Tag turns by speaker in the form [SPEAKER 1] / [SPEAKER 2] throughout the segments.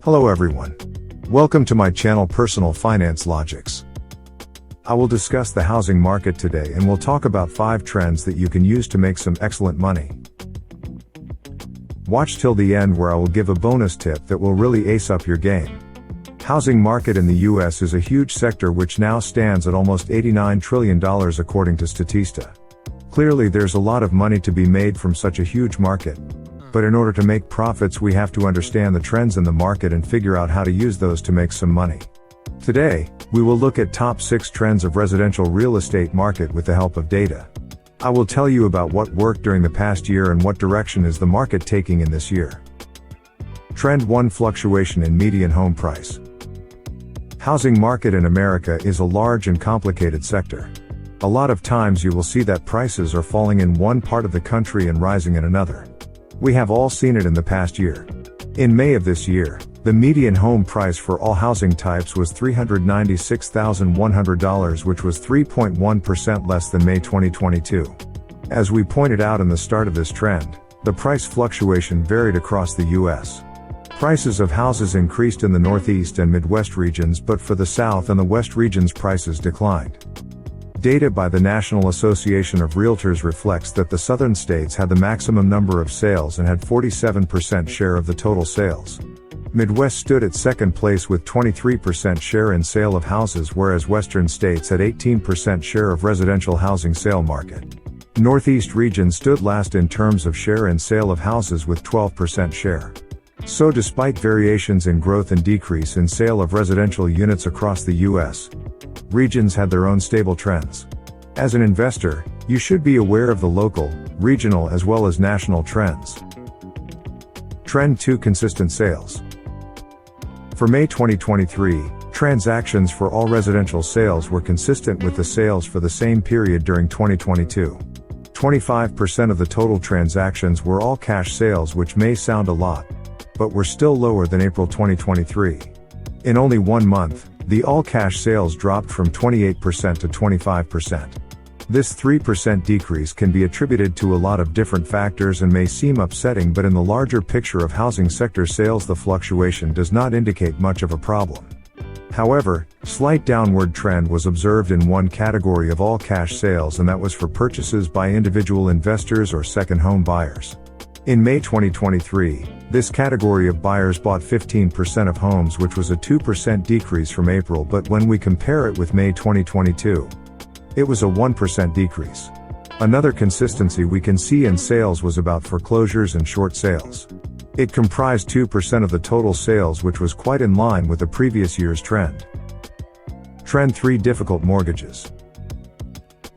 [SPEAKER 1] Hello everyone. Welcome to my channel Personal Finance Logics. I will discuss the housing market today and we'll talk about 5 trends that you can use to make some excellent money. Watch till the end where I will give a bonus tip that will really ace up your game. Housing market in the US is a huge sector which now stands at almost $89 trillion according to Statista. Clearly there's a lot of money to be made from such a huge market. But in order to make profits we have to understand the trends in the market and figure out how to use those to make some money. Today, we will look at top 6 trends of residential real estate market with the help of data. I will tell you about what worked during the past year and what direction is the market taking in this year. Trend 1: Fluctuation in median home price. Housing market in America is a large and complicated sector. A lot of times you will see that prices are falling in one part of the country and rising in another. We have all seen it in the past year. In May of this year, the median home price for all housing types was $396,100, which was 3.1% less than May 2022. As we pointed out in the start of this trend, the price fluctuation varied across the US. Prices of houses increased in the Northeast and Midwest regions, but for the South and the West regions prices declined. Data by the National Association of Realtors reflects that the southern states had the maximum number of sales and had 47% share of the total sales. Midwest stood at second place with 23% share in sale of houses, whereas western states had 18% share of residential housing sale market. Northeast region stood last in terms of share in sale of houses with 12% share. So despite variations in growth and decrease in sale of residential units across the US, regions had their own stable trends. As an investor, you should be aware of the local, regional as well as national trends. Trend 2: Consistent sales. For May 2023, transactions for all residential sales were consistent with the sales for the same period during 2022. 25% of the total transactions were all cash sales, which may sound a lot, but were still lower than April 2023. In only 1 month, the all-cash sales dropped from 28% to 25%. This 3% decrease can be attributed to a lot of different factors and may seem upsetting, but in the larger picture of housing sector sales the fluctuation does not indicate much of a problem. However, slight downward trend was observed in one category of all-cash sales, and that was for purchases by individual investors or second home buyers. In May 2023, this category of buyers bought 15% of homes, which was a 2% decrease from April, but when we compare it with May 2022, it was a 1% decrease. Another consistency we can see in sales was about foreclosures and short sales. It comprised 2% of the total sales, which was quite in line with the previous year's trend. Trend 3: Difficult mortgages.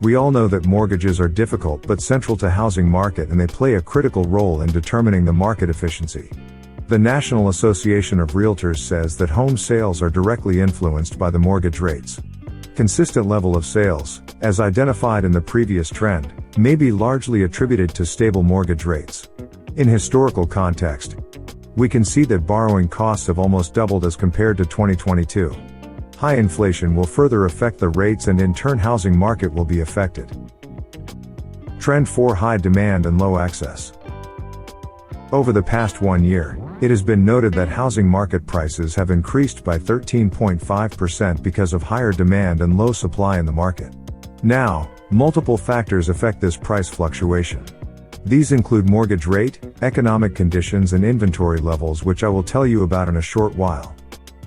[SPEAKER 1] We all know that mortgages are difficult but central to housing market, and they play a critical role in determining the market efficiency. The National Association of Realtors says that home sales are directly influenced by the mortgage rates. Consistent level of sales, as identified in the previous trend, may be largely attributed to stable mortgage rates. In historical context, we can see that borrowing costs have almost doubled as compared to 2022. High inflation will further affect the rates, and in turn housing market will be affected. Trend 4: High demand and low access. Over the past 1 year, it has been noted that housing market prices have increased by 13.5% because of higher demand and low supply in the market. Now, multiple factors affect this price fluctuation. These include mortgage rate, economic conditions and inventory levels, which I will tell you about in a short while.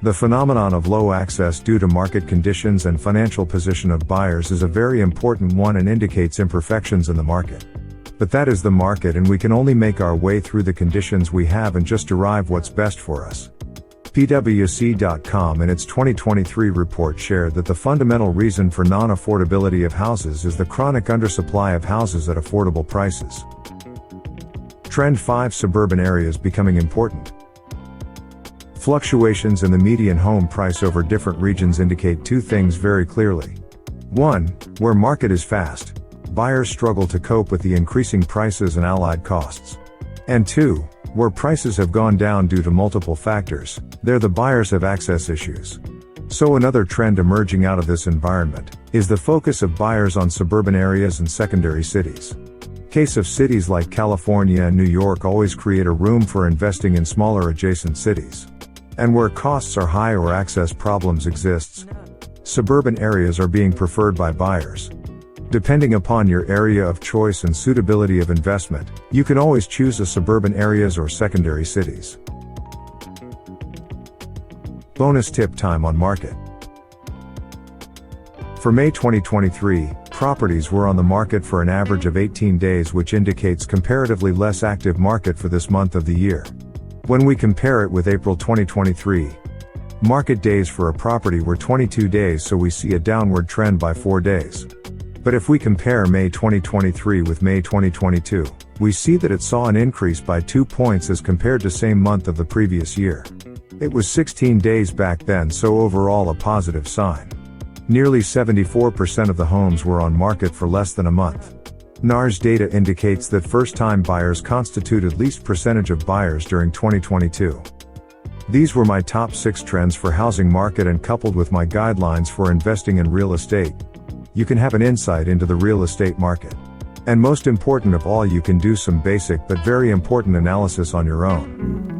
[SPEAKER 1] The phenomenon of low access due to market conditions and financial position of buyers is a very important one and indicates imperfections in the market. But that is the market, and we can only make our way through the conditions we have and just derive what's best for us. PwC.com in its 2023 report shared that the fundamental reason for non-affordability of houses is the chronic undersupply of houses at affordable prices. Trend 5: Suburban areas becoming important. Fluctuations in the median home price over different regions indicate 2 things very clearly. 1. Where market is fast, buyers struggle to cope with the increasing prices and allied costs. And 2. Where prices have gone down due to multiple factors, there the buyers have access issues. So another trend emerging out of this environment is the focus of buyers on suburban areas and secondary cities. Case of cities like California and New York always create a room for investing in smaller adjacent cities. And where costs are high or access problems exists, suburban areas are being preferred by buyers. Depending upon your area of choice and suitability of investment, you can always choose a suburban areas or secondary cities. Bonus tip time on market. For May 2023, properties were on the market for an average of 18 days, which indicates comparatively less active market for this month of the year. When we compare it with April 2023, market days for a property were 22 days, so we see a downward trend by 4 days. But if we compare May 2023 with May 2022, we see that it saw an increase by 2 points as compared to same month of the previous year. It was 16 days back then, so overall a positive sign. Nearly 74% of the homes were on market for less than a month. NAR's data indicates that first-time buyers constituted least percentage of buyers during 2022. These were my top 6 trends for housing market, and coupled with my guidelines for investing in real estate, you can have an insight into the real estate market. And most important of all, you can do some basic but very important analysis on your own.